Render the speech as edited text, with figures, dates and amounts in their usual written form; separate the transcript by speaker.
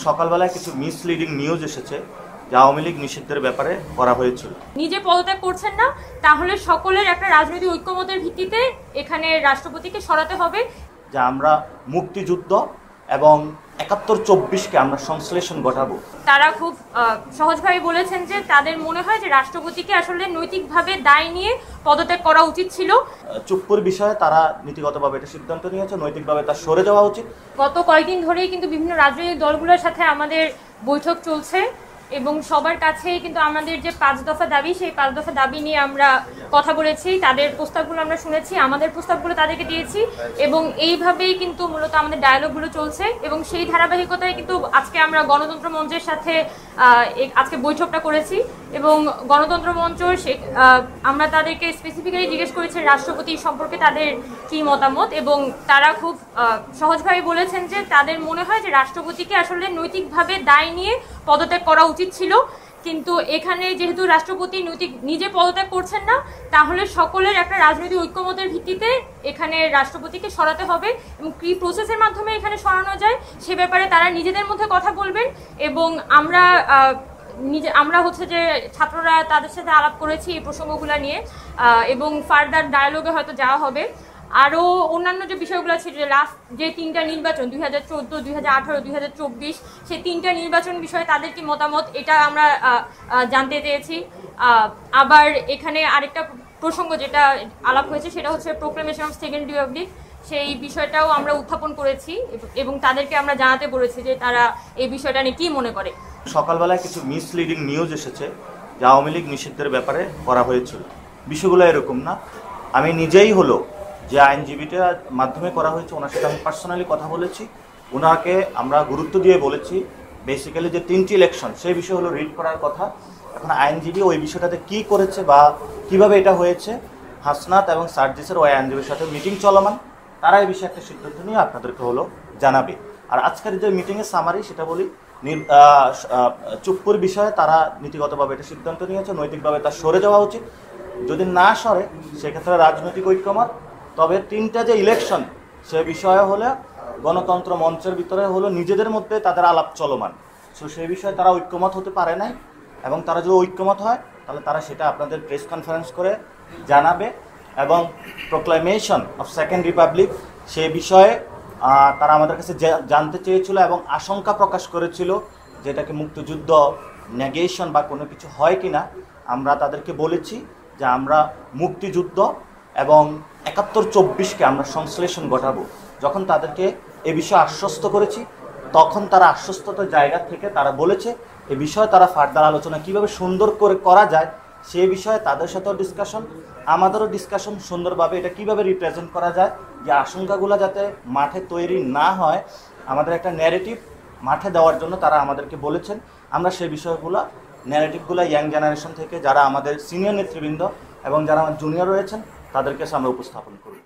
Speaker 1: সকালবেলায় কিছু misleading news এসেছে যে আওয়ামী লীগ নিষিদ্ধের ব্যাপারে করা হয়েছিল।
Speaker 2: নিজে পদত্যাগ করছেন না, তাহলে সকলের একটা রাজনৈতিক ঐক্যমতের ভিত্তিতে এখানে রাষ্ট্রপতিকে সরাতে হবে।
Speaker 1: যে আমরা মুক্তিযুদ্ধ এবং ৭১-২৪-কে আমরা সংশ্লেষণ ঘটাবো।
Speaker 2: তারা খুব সহজভাবে বলেছেন যে তাদের মনে হয় যে রাষ্ট্রপতিকে আসলে নৈতিকভাবে দায় নিয়ে পদত্যাগ করা উচিত ছিল।
Speaker 1: চুপ্পুর বিষয়ে তারা নীতিগতভাবে এটা সিদ্ধান্ত নিয়েছে, নৈতিকভাবে তার সরে যাওয়া উচিত।
Speaker 2: গত কয়েকদিন ধরেই কিন্তু বিভিন্ন রাজনৈতিক দলগুলোর সাথে আমাদের বৈঠক চলছে এবং সবার কাছেই কিন্তু আমাদের যে ৫ দফা দাবি, সেই ৫ দফা দাবি নিয়ে আমরা কথা বলেছি, তাদের প্রস্তাবগুলো আমরা শুনেছি, আমাদের প্রস্তাবগুলো তাদেরকে দিয়েছি এবং এইভাবেই কিন্তু মূলত আমাদের ডায়ালগগুলো চলছে। এবং সেই ধারাবাহিকতায় কিন্তু আজকে আমরা গণতন্ত্র মঞ্চের সাথে আজকে বৈঠকটা করেছি এবং গণতন্ত্র মঞ্চ আমরা তাদেরকে স্পেসিফিক্যালি জিজ্ঞেস করেছি রাষ্ট্রপতি সম্পর্কে তাদের কী মতামত, এবং তারা খুব সহজভাবে বলেছেন যে তাদের মনে হয় যে রাষ্ট্রপতিকে আসলে নৈতিকভাবে দায় নিয়ে পদত্যাগ করা উচিত ছিল। কিন্তু এখানে যেহেতু রাষ্ট্রপতি নিজে পদত্যাগ করছেন না, তাহলে সকলের একটা রাজনৈতিক ঐক্যমতের ভিত্তিতে এখানে রাষ্ট্রপতিকে সরাতে হবে এবং কি প্রসেসের মাধ্যমে এখানে সরানো যায় সে ব্যাপারে তারা নিজেদের মধ্যে কথা বলবেন। এবং আমরা হচ্ছে যে ছাত্ররা তাদের সাথে আলাপ করেছি এই প্রসঙ্গগুলো নিয়ে এবং ফার্দার ডায়ালগে হয়তো যাওয়া হবে। আরও অন্যান্য যে বিষয়গুলো ছিল, যে লাস্ট যে 3টা নির্বাচন 2014, 2018, 2024, সেই 3টা নির্বাচন বিষয়ে তাদের কি মতামত এটা আমরা জানতে চেয়েছি। আবার এখানে আরেকটা প্রসঙ্গ যেটা আলাপ হয়েছে সেটা হচ্ছে প্রোক্লেমেশন অফ সেকেন্ড রিপাবলিক, সেই বিষয়টাও আমরা উত্থাপন করেছি এবং তাদেরকে আমরা জানাতে বলেছি যে তারা এই বিষয়টা নিয়ে কী মনে করে।
Speaker 1: সকালবেলায় কিছু মিসলিডিং নিউজ এসেছে যে আওয়ামী লীগ নিষিদ্ধের ব্যাপারে করা হয়েছিল। বিষয়গুলো এরকম না। আমি নিজেই হলো যে আইনজীবীটার মাধ্যমে করা হয়েছে, ওনার সাথে আমি পার্সোনালি কথা বলেছি, ওনাকে আমরা গুরুত্ব দিয়ে বলেছি বেসিক্যালি যে 3টি ইলেকশন সেই বিষয় হলো রিড করার কথা। এখন আইনজীবী ওই বিষয়টাতে কি করেছে বা কিভাবে এটা হয়েছে, হাসনাত এবং সার্জিসের ওই আইনজীবীর সাথে মিটিং চলমান, তারা এই বিষয়ে একটা সিদ্ধান্ত নিয়ে আপনাদেরকে হলো জানাবে। আর আজকের যে মিটিংয়ের সামারি সেটা বলি, চুপ্পুর বিষয়ে তারা নীতিগতভাবে এটা সিদ্ধান্ত নিয়েছে, নৈতিকভাবে তার সরে যাওয়া উচিত। যদি না সরে সেক্ষেত্রে রাজনৈতিক ঐক্যমত। তবে 3টা যে ইলেকশন সে বিষয়ে হলে গণতন্ত্র মঞ্চের ভিতরে হলো নিজেদের মধ্যে তাদের আলাপ চলমান, সো সেই বিষয়ে তারা ঐক্যমত হতে পারে নাই। এবং তারা যদি ঐক্যমত হয় তাহলে তারা সেটা আপনাদের প্রেস কনফারেন্স করে জানাবে। এবং প্রোক্লেমেশন অফ সেকেন্ড রিপাবলিক সেই বিষয়ে তারা আমাদের কাছে জানতে চেয়েছিল এবং আশঙ্কা প্রকাশ করেছিল যেটাকে মুক্তিযুদ্ধ নেগেশন বা কোনো কিছু হয় কি না। আমরা তাদেরকে বলেছি যে আমরা মুক্তিযুদ্ধ এবং ৭১-২৪-কে আমরা সংশ্লেষণ ঘটাবো। যখন তাদেরকে এ বিষয়ে আশ্বস্ত করেছি তখন তারা আশ্বস্ততার জায়গা থেকে তারা বলেছে এ বিষয়ে তারা ফার্দার আলোচনা কীভাবে সুন্দর করে করা যায় সে বিষয়ে তাদের সাথেও ডিসকাশন, আমাদেরও ডিসকাশন, সুন্দরভাবে এটা কীভাবে রিপ্রেজেন্ট করা যায়, যে আশঙ্কাগুলো যাতে মাঠে তৈরি না হয়, আমাদের একটা ন্যারেটিভ মাঠে দেওয়ার জন্য তারা আমাদেরকে বলেছেন। আমরা সেই বিষয়গুলো ন্যারেটিভগুলো ইয়াং জেনারেশন থেকে যারা আমাদের সিনিয়র নেতৃবৃন্দ এবং যারা আমার জুনিয়র রয়েছেন তাদের কাছে আমরা উপস্থাপন করি।